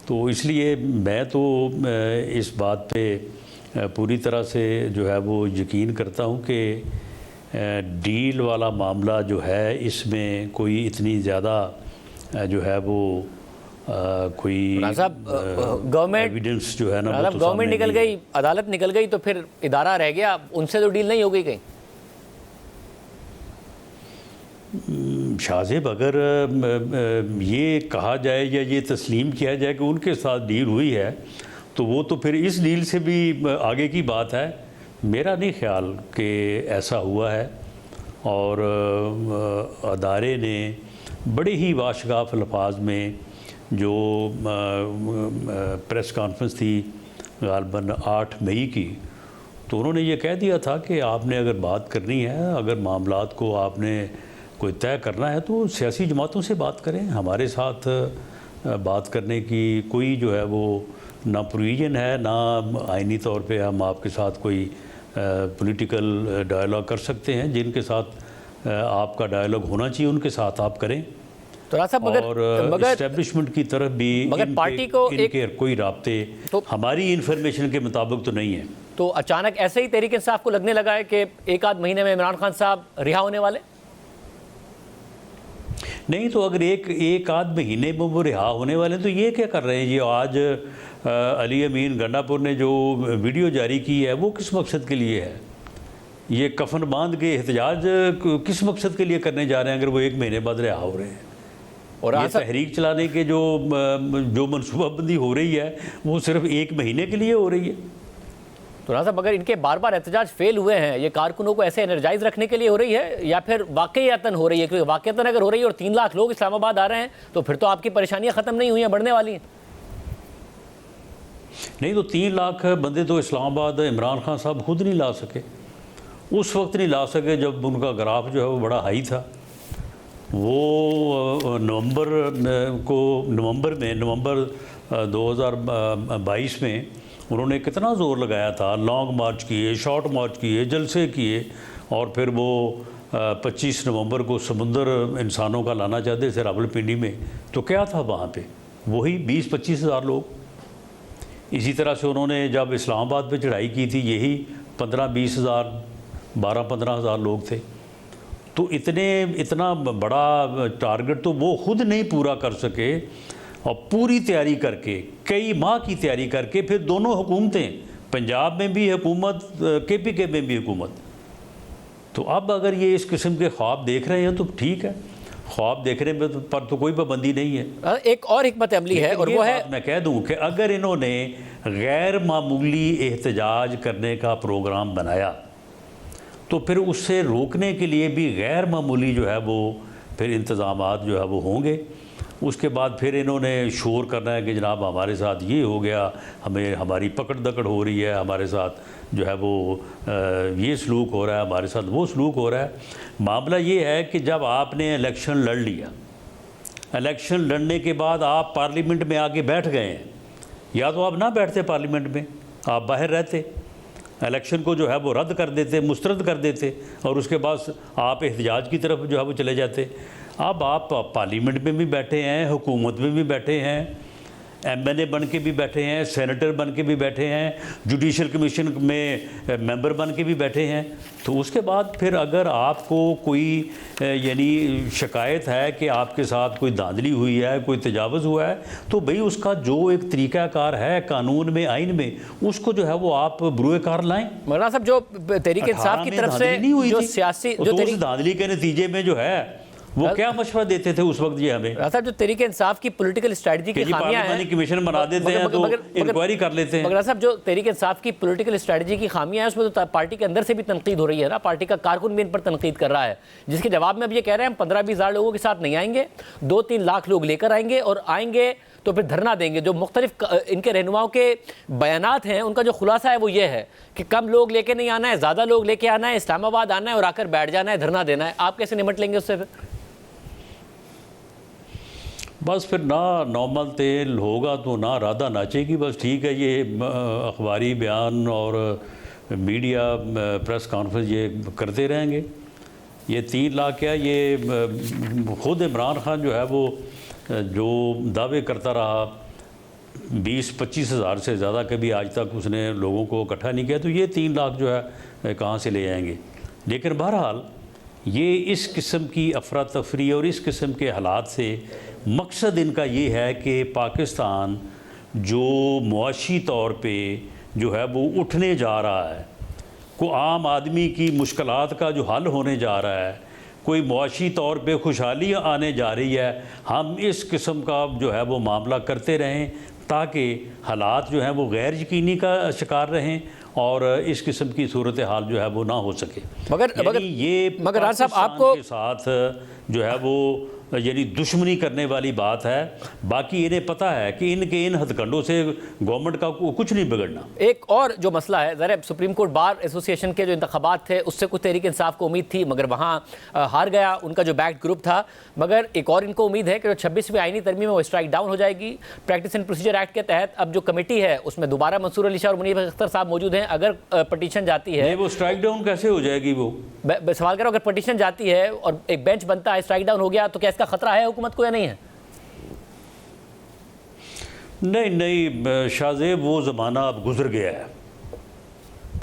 तो इसलिए मैं तो इस बात पे पूरी तरह से जो है वो यकीन करता हूँ कि डील वाला मामला जो है इसमें कोई इतनी ज़्यादा जो है वो कोई गवर्नमेंट एविडेंस जो है ना गवर्नमेंट निकल गई, अदालत निकल गई, तो फिर इदारा रह गया, उनसे तो डील नहीं हो गई कहीं? शाहजेब, अगर ये कहा जाए या ये तस्लीम किया जाए कि उनके साथ डील हुई है तो वो तो फिर इस डील से भी आगे की बात है। मेरा नहीं ख्याल कि ऐसा हुआ है। और अदारे ने बड़े ही वाशगाफ अल्फाज में जो प्रेस कॉन्फ्रेंस थी गालबन 8 मई की, तो उन्होंने ये कह दिया था कि आपने अगर बात करनी है, अगर मामलात को आपने कोई तय करना है तो सियासी जमातों से बात करें, हमारे साथ बात करने की कोई जो है वो ना प्रोविज़न है, ना आइनी तौर पे हम आपके साथ कोई पॉलिटिकल डायलॉग कर सकते हैं। जिनके साथ आपका डायलॉग होना चाहिए उनके साथ आप करें। तो साहब और इस्टेब्लिशमेंट की तरफ भी मगर पार्टी को इनके कोई राब्ते तो हमारी इन्फॉर्मेशन के मुताबिक तो नहीं है। तो अचानक ऐसे ही तहरीक इंसाफ को लगने लगा है कि एक आध महीने में इमरान खान साहब रिहा होने वाले? नहीं, तो अगर एक आध महीने में वो रिहा होने वाले तो ये क्या कर रहे हैं? ये आज अली अमीन गंडापुर ने जो वीडियो जारी की है वो किस मकसद के लिए है? ये कफन बांध के एहतजाज किस मकसद के लिए करने जा रहे हैं अगर वो एक महीने बाद रिहा हो रहे हैं? और ये तहरीक चलाने के जो मनसूबाबंदी हो रही है वो सिर्फ एक महीने के लिए हो रही है। तो राजा साहब, अगर इनके बार बार एहतजाज फेल हुए हैं, ये कारकुनों को ऐसे एनर्जाइज रखने के लिए हो रही है या फिर वाकईतन हो रही है? क्योंकि वाकईतन अगर हो रही है और 3 लाख लोग इस्लामाबाद आ रहे हैं तो फिर तो आपकी परेशानियां ख़त्म नहीं हुई हैं, बढ़ने वाली हैं। नहीं, तो 3 लाख बंदे तो इस्लामाबाद इमरान खान साहब खुद नहीं ला सके, उस वक्त नहीं ला सके जब उनका ग्राफ जो है वो बड़ा हाई था। वो नवंबर 2022 में उन्होंने कितना ज़ोर लगाया था, लॉन्ग मार्च किए, शॉर्ट मार्च किए, जलसे किए, और फिर वो 25 नवंबर को समुंदर इंसानों का लाना चाहते थे रावलपिंडी में। तो क्या था वहाँ पे? वही 20-25 हज़ार लोग। इसी तरह से उन्होंने जब इस्लामाबाद पे चढ़ाई की थी, यही 15-20 हज़ार, 12-15 हज़ार लोग थे। तो इतना बड़ा टारगेट तो वो खुद नहीं पूरा कर सके, और पूरी तैयारी करके, कई माह की तैयारी करके, फिर दोनों हुकूमतें, पंजाब में भी हुकूमत, KPK में भी हुकूमत। तो अब अगर ये इस किस्म के ख्वाब देख रहे हैं तो ठीक है, ख्वाब देखने में पर तो कोई पाबंदी नहीं है। एक और हिकमत अमली है, और वो है, मैं कह दूं कि अगर इन्होंने गैर मामूली एहतजाज करने का प्रोग्राम बनाया तो फिर उससे रोकने के लिए भी गैर मामूली जो है वो फिर इंतज़ामात जो है वो होंगे। उसके बाद फिर इन्होंने शोर करना है कि जनाब हमारे साथ ये हो गया, हमारी पकड़ दकड़ हो रही है, हमारे साथ जो है वो ये सलूक हो रहा है, हमारे साथ वो सलूक हो रहा है। मामला ये है कि जब आपने इलेक्शन लड़ लिया, इलेक्शन लड़ने के बाद आप पार्लियामेंट में आके बैठ गए हैं, या तो आप ना बैठते पार्लियामेंट में, आप बाहर रहते, इलेक्शन को जो है वो रद्द कर देते, मुस्तरद कर देते, और उसके बाद आप एहतजाज की तरफ जो है वो चले जाते। अब आप पार्लियामेंट में भी बैठे हैं, हुकूमत में भी बैठे हैं, MNA बन के भी बैठे हैं, सेनेटर बन के भी बैठे हैं, जुडिशल कमीशन में मेंबर बन के भी बैठे हैं। तो उसके बाद फिर अगर आपको कोई यानी शिकायत है कि आपके साथ कोई धांधली हुई है, कोई तजावुज़ हुआ है, तो भाई उसका जो एक तरीक़ाकार है कानून में, आइन में, उसको जो है वो आप बरूए कार लाएँ। मौलाना साहब, जो तहरीक इंसाफ की तरफ से जो सियासी उस धांधली के नतीजे में जो है वो क्या मशवरा देते थे उस वक्त? ये हमें साहब, जो तहरीक इंसाफ की पॉलिटिकल स्ट्रेटजी की खामियां हैं, कमीशन बना देते हैं तो इंक्वायरी कर लेते हैं। मगर साहब, जो तहरीक इंसाफ की पॉलिटिकल स्ट्रेटजी की खामियां हैं उसमें तो पार्टी के अंदर से भी तनकीद हो रही है ना, पार्टी का कारकुन भी इन पर तनकीद कर रहा है, जिसके जवाब में अब ये कह रहे हैं हम 15-20 हज़ार लोगों के साथ नहीं आएंगे, 2-3 लाख लोग लेकर आएंगे, और आएंगे तो फिर धरना देंगे। जो मुख्तलिफ इनके रहनुमाओं के बयानात हैं उनका जो खुलासा है वो ये है कि कम लोग लेके नहीं आना है, ज़्यादा लोग लेके आना है, इस्लामाबाद आना है और आकर बैठ जाना है, धरना देना है। आप कैसे निपट लेंगे उससे? फिर बस फिर ना नॉर्मल तेल होगा तो ना राधा नाचेगी। बस ठीक है, ये अखबारी बयान और मीडिया प्रेस कॉन्फ्रेंस ये करते रहेंगे। ये 3 लाख क्या, ये ख़ुद इमरान खान जो है वो जो दावे करता रहा 20-25 हज़ार से ज़्यादा कभी आज तक उसने लोगों को इकट्ठा नहीं किया, तो ये 3 लाख जो है कहाँ से ले आएंगे? लेकिन बहरहाल ये इस किस्म की अफरा तफरी और इस किस्म के हालात से मकसद इनका ये है कि पाकिस्तान जो मुआशी तौर पे जो है वो उठने जा रहा है, को आम आदमी की मुश्किलात का जो हल होने जा रहा है, कोई मुआशी तौर पे खुशहाली आने जा रही है, हम इस किस्म का जो है वो मामला करते रहें ताकि हालात जो हैं वो गैर यकीनी का शिकार रहें और इस किस्म की सूरत हाल जो है वो ना हो सके। मगर राज साहब आपको के साथ जो है वो यानी दुश्मनी करने वाली बात है। बाकी इन्हें पता है कि इनके इन हथकंडों से गवर्नमेंट का कुछ नहीं बिगड़ना। एक और जो मसला है, ज़रा सुप्रीम कोर्ट बार एसोसिएशन के जो इंतखाबात थे उससे कुछ तहरीक इंसाफ को उम्मीद थी मगर वहाँ हार गया उनका जो बैक्ड ग्रुप था। मगर एक और इनको उम्मीद है कि जो 26वीं आईनी तरमीम है वो स्ट्राइक डाउन हो जाएगी। प्रैक्टिस एंड प्रोसीजर एक्ट के तहत अब जो कमेटी है उसमें दोबारा मंसूर अली शाह और मुनीर अख्तर साहब मौजूद हैं। अगर पटिशन जाती है, वो स्ट्राइक डाउन कैसे हो जाएगी? वो सवाल कर रहा हूँ, अगर पटिशन जाती है और एक बेंच बनता है, स्ट्राइक डाउन हो गया, तो क्या इसका खतरा है हुकूमत को या नहीं है? नहीं शाहजेब, वो ज़माना अब गुजर गया है।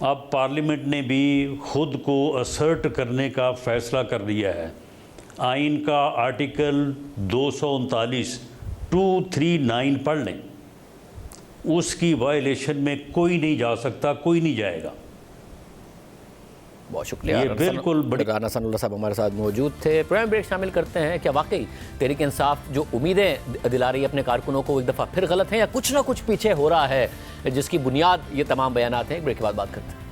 अब पार्लियामेंट ने भी खुद को असर्ट करने का फ़ैसला कर लिया है। आइन का आर्टिकल 239 239 पढ़ लें, उसकी वायलेशन में कोई नहीं जा सकता, कोई नहीं जाएगा। बहुत शुक्रिया। ये बिल्कुल राना सनाउल्लाह साहब हमारे साथ मौजूद थे। प्रोग्राम ब्रेक शामिल करते हैं। क्या वाकई तहरीक इंसाफ जो उम्मीदें दिला रही है अपने कारकुनों को एक दफ़ा फिर गलत हैं या कुछ ना कुछ पीछे हो रहा है जिसकी बुनियाद ये तमाम बयानात हैं? ब्रेक के बाद बात करते हैं।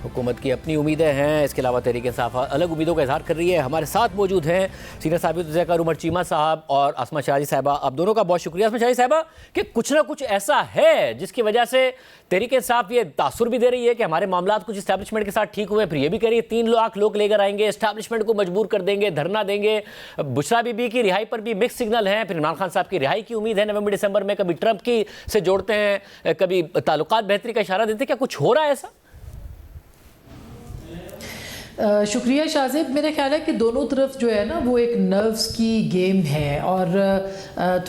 हुकूमत की अपनी उम्मीदें हैं, इसके अलावा तहरीक इंसाफ अलग उम्मीदों का इजहार कर रही है। हमारे साथ मौजूद हैं सीनियर साबित उमर चीमा साहब और आसमा शाहजी साहिबा। आप दोनों का बहुत शुक्रिया आसमा शाहजी साहिबा कि कुछ ना कुछ ऐसा है जिसकी वजह से तहरीक इंसाफ ये तासुर भी दे रही है कि हमारे मामला कुछ इस्टेब्लिशमेंट के साथ ठीक हुए, फिर ये भी कह रही है 3 लाख लोग लेकर आएंगे, इस्टेब्लिशमेंट को मजबूर कर देंगे, धरना देंगे। बुशरा बीबी की रिहाई पर भी मिक्स सिग्नल हैं। फिर इमरान खान साहब की रिहाई की उम्मीद है नवंबर दिसंबर में। कभी ट्रंप की से जोड़ते हैं, कभी ताल्लुकात बेहतरी का इशारा देते हैं। क्या कुछ हो रहा है ऐसा? शुक्रिया शाहजेब। मेरा ख्याल है कि दोनों तरफ जो है ना वो एक नर्व्स की गेम है और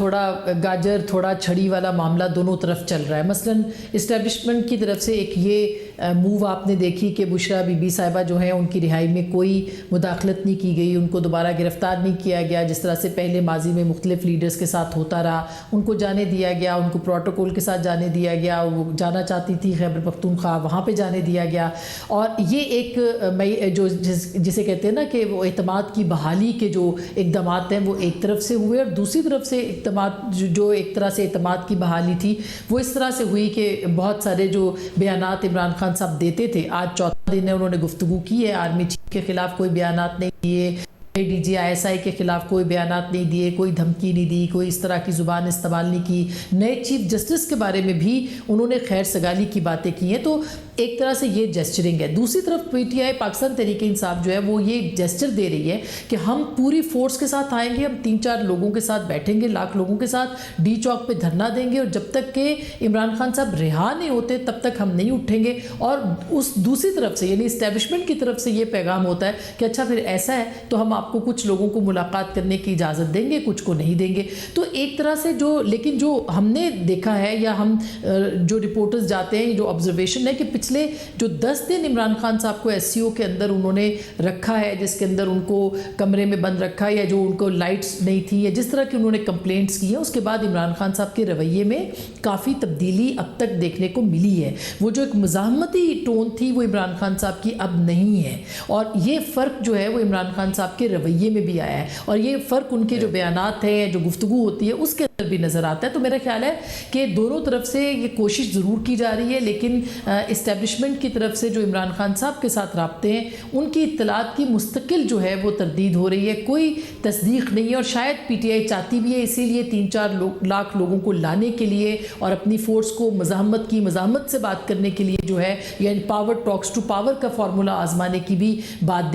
थोड़ा गाजर थोड़ा छड़ी वाला मामला दोनों तरफ चल रहा है। मसलन इस्टेब्लिशमेंट की तरफ से एक ये मूव आपने देखी कि बुशरा बीबी साहिबा जो है उनकी रिहाई में कोई मुदाखलत नहीं की गई, उनको दोबारा गिरफ़्तार नहीं किया गया जिस तरह से पहले माजी में मुख्तलिफ लीडर्स के साथ होता रहा। उनको जाने दिया गया, उनको प्रोटोकॉल के साथ जाने दिया गया। वो जाना चाहती थी खैबर पख्तूनख्वा, वहाँ पे जाने दिया गया। और ये एक जो जिसे कहते हैं ना कि वो एतमाद की बहाली के जो इक़दाम हैं वो एक तरफ से हुए और दूसरी तरफ से इक़दाम जो एक तरह से एतमाद की बहाली थी वो इस तरह से हुई कि बहुत सारे जो बयानात इमरान खान साहब देते थे, आज चौथा दिन है उन्होंने गुफ्तगू की है, आर्मी चीफ के ख़िलाफ़ कोई बयानात नहीं दिए, DGISI के ख़िलाफ़ कोई बयानात नहीं दिए, कोई धमकी नहीं दी, कोई इस तरह की ज़ुबान इस्तेमाल नहीं की। नए चीफ जस्टिस के बारे में भी उन्होंने खैर सगाली की बातें की हैं। तो एक तरह से ये जेस्चरिंग है। दूसरी तरफ PTI पाकिस्तान तहरीक इंसाफ जो है वो ये जेस्चर दे रही है कि हम पूरी फोर्स के साथ आएंगे, हम 3-4 लोगों के साथ बैठेंगे, लाख लोगों के साथ डी चौक पे धरना देंगे और जब तक के इमरान खान साहब रिहा नहीं होते तब तक हम नहीं उठेंगे। और उस दूसरी तरफ से यानी इस्टेब्लिशमेंट की तरफ से ये पैगाम होता है कि अच्छा फिर ऐसा है तो हम आपको कुछ लोगों को मुलाकात करने की इजाज़त देंगे, कुछ को नहीं देंगे। तो एक तरह से जो लेकिन जो हमने देखा है या हम जो रिपोर्टर्स जाते हैं, जो ऑब्जर्वेशन है कि पिछले जो 10 दिन इमरान खान साहब को SCO के अंदर उन्होंने रखा है, जिसके अंदर उनको कमरे में बंद रखा है या जो उनको लाइट्स नहीं थी या जिस तरह की उन्होंने कंप्लेंट्स की हैं, उसके बाद इमरान खान साहब के रवैये में काफ़ी तब्दीली अब तक देखने को मिली है। वो जो एक मुज़ाहमती टोन थी वो इमरान खान साहब की अब नहीं है और ये फ़र्क जो है वो इमरान खान साहब के रवैये में भी आया है और ये फ़र्क उनके जो बयानात हैं, जो गुफ्तगू होती है उसके अंदर भी नज़र आता है। तो मेरा ख्याल है कि दोनों तरफ से ये कोशिश ज़रूर की जा रही है, लेकिन इस्टेब्लिशमेंट की तरफ से जो इमरान खान साहब के साथ राब्ते हैं उनकी इत्तलात की मुस्तकिल जो है वो तरदीद हो रही है, कोई तस्दीक नहीं है। और शायद PTI चाहती भी है, इसीलिए 3-4 लाख लोगों को लाने के लिए और अपनी फोर्स को मज़ाहमत से बात करने के लिए जो है यानी पावर टॉक्स टू पावर का फार्मूला आजमाने की भी बात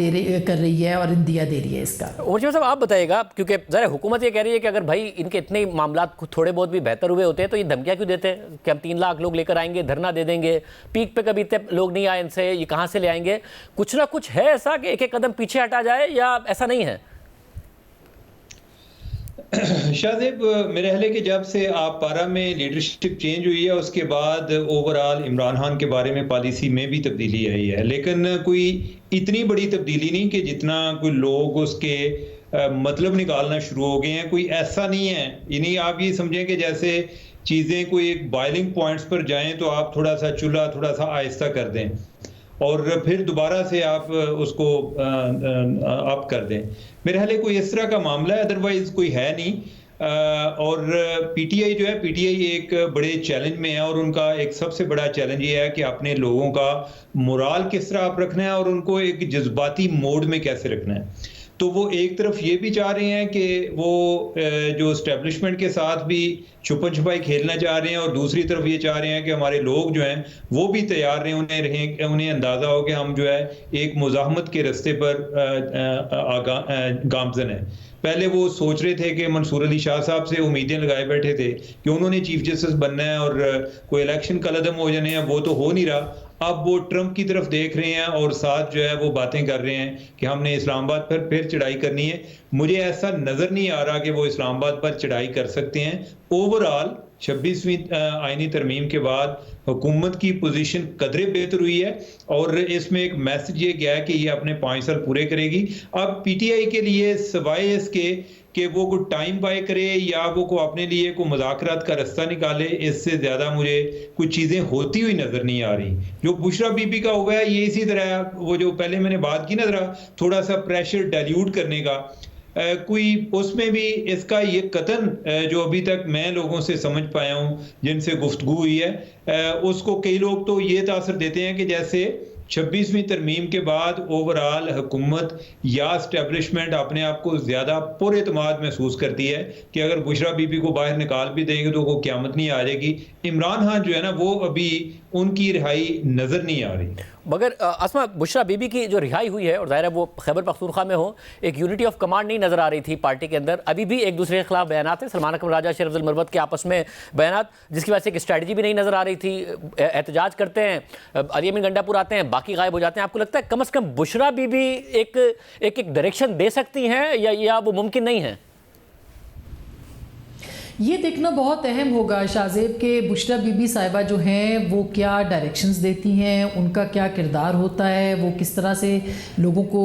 कर रही है और इंदिया दे रही है इसका। उमर साहब आप बताइएगा, क्योंकि ज़रा हुकूमत ये कह रही है कि अगर भाई इनके इतने मामला थोड़े बहुत भी बेहतर हुए होते हैं तो ये धमकियाँ क्यों देते हैं कि हम 3 लाख लोग लेकर आएंगे, धरना दे देंगे, पीक पे कभी इतने लोग नहीं आए, इनसे ये कहाँ से ले आएंगे? कुछ ना कुछ है ऐसा कि एक-एक कदम पीछे हटा जाए या ऐसा नहीं है? शाहजेब, मेरे ख्याल है कि जब से आप पारा में लीडरशिप चेंज हुई है उसके बाद ओवरऑल इमरान खान के बारे में पॉलिसी में भी तब्दीली आई है, लेकिन कोई इतनी बड़ी तब्दीली नहीं कि जितना कोई लोग उसके मतलब निकालना शुरू हो गए हैं। कोई ऐसा नहीं है, यानी आप ये समझें कि जैसे चीज़ें कोई एक बॉइलिंग पॉइंट्स पर जाएं तो आप थोड़ा सा चूल्हा थोड़ा सा आहिस्ता कर दें और फिर दोबारा से आप उसको अप कर दें। मेरे ख्याल है कोई इस तरह का मामला है, अदरवाइज कोई है नहीं। और पीटीआई जो है, पीटीआई एक बड़े चैलेंज में है और उनका एक सबसे बड़ा चैलेंज ये है कि अपने लोगों का मोराल किस तरह आप रखना है और उनको एक जज्बाती मोड में कैसे रखना है। तो वो एक तरफ ये भी चाह रहे हैं कि वो जो एस्टेब्लिशमेंट के साथ भी छुपन छुपाई खेलना चाह रहे हैं और दूसरी तरफ ये चाह रहे हैं कि हमारे लोग जो हैं वो भी तैयार रहें, उन्हें अंदाज़ा हो कि हम जो है एक मुज़ाहमत के रास्ते पर गामज़न है। पहले वो सोच रहे थे कि मंसूर अली शाह साहब से उम्मीदें लगाए बैठे थे कि उन्होंने चीफ जस्टिस बनना है और कोई इलेक्शन कलअदम हो जाने हैं, वो तो हो नहीं रहा। अब वो ट्रंप की तरफ देख रहे हैं और साथ जो है वो बातें कर रहे हैं कि हमने इस्लामाबाद पर फिर चढ़ाई करनी है। मुझे ऐसा नज़र नहीं आ रहा कि वो इस्लामाबाद पर चढ़ाई कर सकते हैं। ओवरऑल 26वीं आईनी तरमीम के बाद हुकूमत की पोजीशन कदरे बेहतर हुई है और इसमें एक मैसेज ये गया है कि ये अपने 5 साल पूरे करेगी। अब पीटीआई के लिए सवाए इसके कि वो कोई टाइम बाय करे या वो को अपने लिए कोई मुज़ाकरात का रास्ता निकाले, इससे ज़्यादा मुझे कुछ चीज़ें होती हुई नज़र नहीं आ रही। जो बुशरा बीबी का हुआ है ये इसी तरह, वो जो पहले मैंने बात की ना ज़रा थोड़ा सा प्रेशर डाइल्यूट करने का, कोई उसमें भी इसका ये कतन जो अभी तक मैं लोगों से समझ पाया हूँ जिनसे गुफ्तगू हुई है, उसको कई लोग तो ये तासर देते हैं कि जैसे 26वीं तरमीम के बाद ओवरऑल हुकूमत या एस्टेब्लिशमेंट अपने आप को ज़्यादा पुरएतमाद महसूस करती है कि अगर बुशरा बीबी को बाहर निकाल भी देंगे तो वो क़यामत नहीं आ जाएगी। इमरान खान जो है ना वो अभी उनकी रिहाई नज़र नहीं आ रही। मगर अस्मा, बुशरा बीबी की जो रिहाई हुई है और ज़ाहिर है वो खैबर पख्तूनख्वा में हो, एक यूनिटी ऑफ कमांड नहीं नज़र आ रही थी पार्टी के अंदर। अभी भी एक दूसरे के खिलाफ बयानात हैं, सलमान अकरम राजा, शेर अफजल मरवत के आपस में बयानात, जिसकी वजह से एक स्ट्रैटेजी भी नहीं नज़र आ रही थी। एहतजाज करते हैं, अली अमीन गंडापुर आते हैं, बाकी गायब हो जाते हैं। आपको लगता है कम से कम बुशरा बीबी एक डायरेक्शन दे सकती हैं या वो मुमकिन नहीं है? ये देखना बहुत अहम होगा शाहजेब के बुशरा बीबी साहिबा जो हैं वो क्या डायरेक्शंस देती हैं, उनका क्या किरदार होता है, वो किस तरह से लोगों को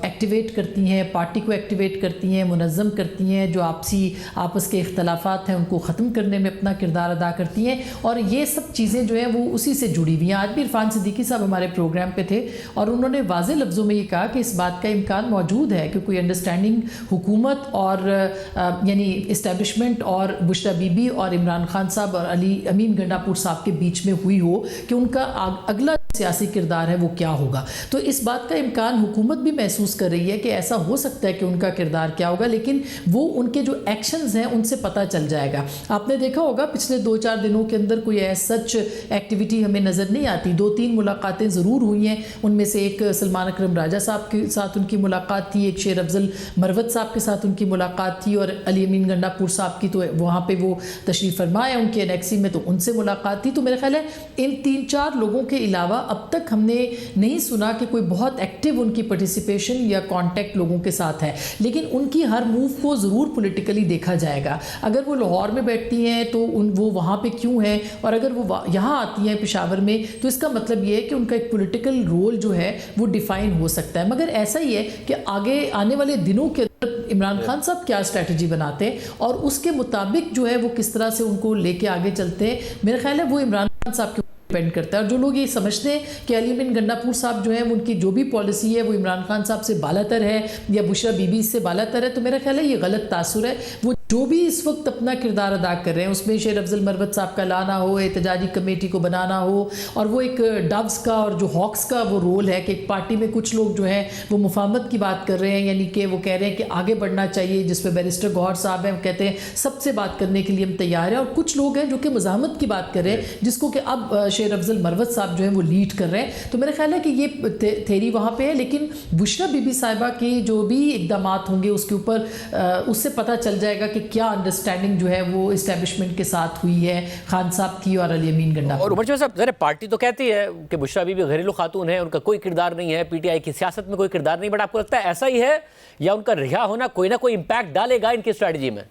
एक्टिवेट करती हैं, पार्टी को एक्टिवेट करती हैं, मुनज़्ज़म करती हैं, जो आपस के इख्तलाफात हैं उनको ख़त्म करने में अपना किरदार अदा करती हैं। और ये सब चीज़ें जो हैं वो उसी से जुड़ी हुई हैं। आज भी इरफान सिद्दीकी साहब हमारे प्रोग्राम पे थे और उन्होंने वाज़ेह लफ्ज़ों में ये कहा कि इस बात का इम्कान मौजूद है कि कोई अंडरस्टैंडिंग हुकूमत और यानी इस्टेब्लिशमेंट और बुशरा बीबी और इमरान खान साहब और अली अमीन गंडापुर साहब के बीच में हुई हो कि उनका अगला सियासी किरदार है वो क्या होगा। तो इस बात का इम्कान हुकूमत भी महसूस कर रही है कि ऐसा हो सकता है कि उनका किरदार क्या होगा, लेकिन वो उनके जो एक्शंस हैं उनसे पता चल जाएगा। आपने देखा होगा पिछले 2-4 दिनों के अंदर कोई सच एक्टिविटी हमें नज़र नहीं आती। 2-3 मुलाकातें ज़रूर हुई हैं, उनमें से एक सलमान अकरम राजा साहब के साथ उनकी मुलाकात थी, एक शेर अफजल मरवत साहब के साथ उनकी मुलाकात थी और अली अमीन गंडापुर साहब की तो वहाँ पे वो तशरीफ़ फरमा है उनके एनेक्सी में, तो उनसे मुलाकात थी। तो मेरा ख्याल है इन 3-4 लोगों के अलावा अब तक हमने नहीं सुना कि कोई बहुत एक्टिव उनकी पार्टिसिपेशन या कांटेक्ट लोगों के साथ है, लेकिन उनकी हर मूव को ज़रूर पॉलिटिकली देखा जाएगा। अगर वो लाहौर में बैठती हैं तो वो वहाँ पे क्यों हैं, और अगर वो यहाँ आती हैं पेशावर में तो इसका मतलब ये है कि उनका एक पॉलिटिकल रोल जो है वो डिफ़ाइन हो सकता है। मगर ऐसा ही है कि आगे आने वाले दिनों के अंदर इमरान खान साहब क्या स्ट्रैटेजी बनाते हैं और उसके मुताबिक जो है वो किस तरह से उनको लेके आगे चलते हैं, मेरा ख्याल है वो इमरान खान साहब के डिपेंड करता है। और जो लोग ये समझते हैं कि अली अमीन गंडापुर साहब जो है उनकी जो भी पॉलिसी है वो इमरान खान साहब से बालातर है या बुशरा बीबी से बालातर है, तो मेरा ख्याल है ये गलत तासुर है। वो जो भी इस वक्त अपना किरदार अदा कर रहे हैं उसमें शेर अफजल मरवत साहब का लाना हो, एहतजाजी कमेटी को बनाना हो, और वो एक डव्स का और जो हॉक्स का वो रोल है कि एक पार्टी में कुछ लोग जो हैं वो मुफाहमत की बात कर रहे हैं, यानी कि वो कह रहे हैं कि आगे बढ़ना चाहिए, जिसमें बैरिस्टर गौहर साहब हैं, वो कहते हैं सबसे बात करने के लिए हम तैयार हैं, और कुछ लोग हैं जो कि मुज़ाहमत की बात कर रहे हैं जिसको कि अब शेर अफजल मरवत साहब जो है वो लीड कर रहे हैं। तो मेरा ख्याल है कि ये थेरी वहाँ पर है, लेकिन बुशरा बीबी साहिबा के जो भी इकदाम होंगे उसके ऊपर उससे पता चल जाएगा कि क्या अंडरस्टैंडिंग जो है वो इस्टेब्लिशमेंट के साथ हुई है खान साहब की और अली अमीन गंडापुर। और उमर साहब, ज़रा पार्टी तो कहती है कि बुशरा बीबी घरेलू खातून है, उनका कोई किरदार नहीं है, पीटीआई की सियासत में कोई किरदार नहीं, बट आपको लगता है ऐसा ही है या उनका रिहा होना कोई ना कोई इम्पैक्ट डालेगा इनकी स्ट्रैटेजी में?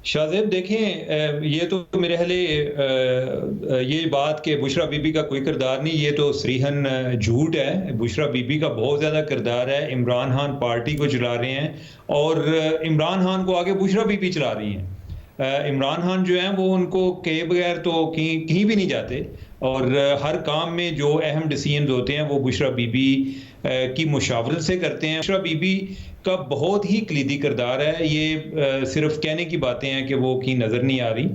शाहजेब देखें, ये तो मेरे ख्याल ये बात कि बुशरा बीबी का कोई किरदार नहीं, ये तो सरीहन झूठ है। बुशरा बीबी का बहुत ज़्यादा किरदार है। इमरान खान पार्टी को चला रहे हैं और इमरान खान को आगे बुशरा बीबी चला रही हैं। इमरान खान जो है वो उनको कहे बगैर तो कहीं भी नहीं जाते और हर काम में जो अहम डिसीजन होते हैं वो बुशरा बीबी की मुशावरत से करते हैं। बुशरा बीबी का बहुत ही कलीदी किरदार है। ये सिर्फ कहने की बातें हैं कि वो की नज़र नहीं आ रही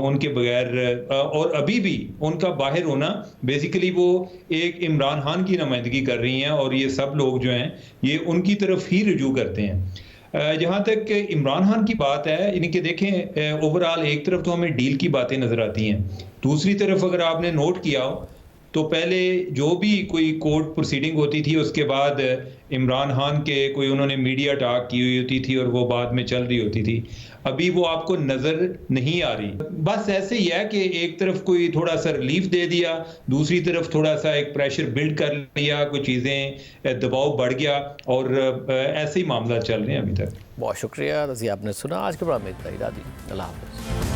उनके बगैर, और अभी भी उनका बाहर होना बेसिकली वो एक इमरान खान की नुमाइंदगी कर रही हैं और ये सब लोग जो हैं ये उनकी तरफ ही रुजू करते हैं। जहाँ तक इमरान खान की बात है, यानी कि देखें ओवरऑल एक तरफ तो हमें डील की बातें नज़र आती हैं, दूसरी तरफ अगर आपने नोट किया हो तो पहले जो भी कोई कोर्ट प्रोसीडिंग होती थी उसके बाद इमरान खान के कोई उन्होंने मीडिया टॉक की हुई होती थी और वो बाद में चल रही होती थी, अभी वो आपको नज़र नहीं आ रही। बस ऐसे ही है कि एक तरफ कोई थोड़ा सा रिलीफ दे दिया, दूसरी तरफ थोड़ा सा एक प्रेशर बिल्ड कर लिया, कुछ चीज़ें दबाव बढ़ गया और ऐसे ही मामला चल रहे हैं अभी तक। बहुत शुक्रिया रज़ी, आपने सुना। आज के प्रोग्राम में इतना ही। अल्लाह हाफ़िज़।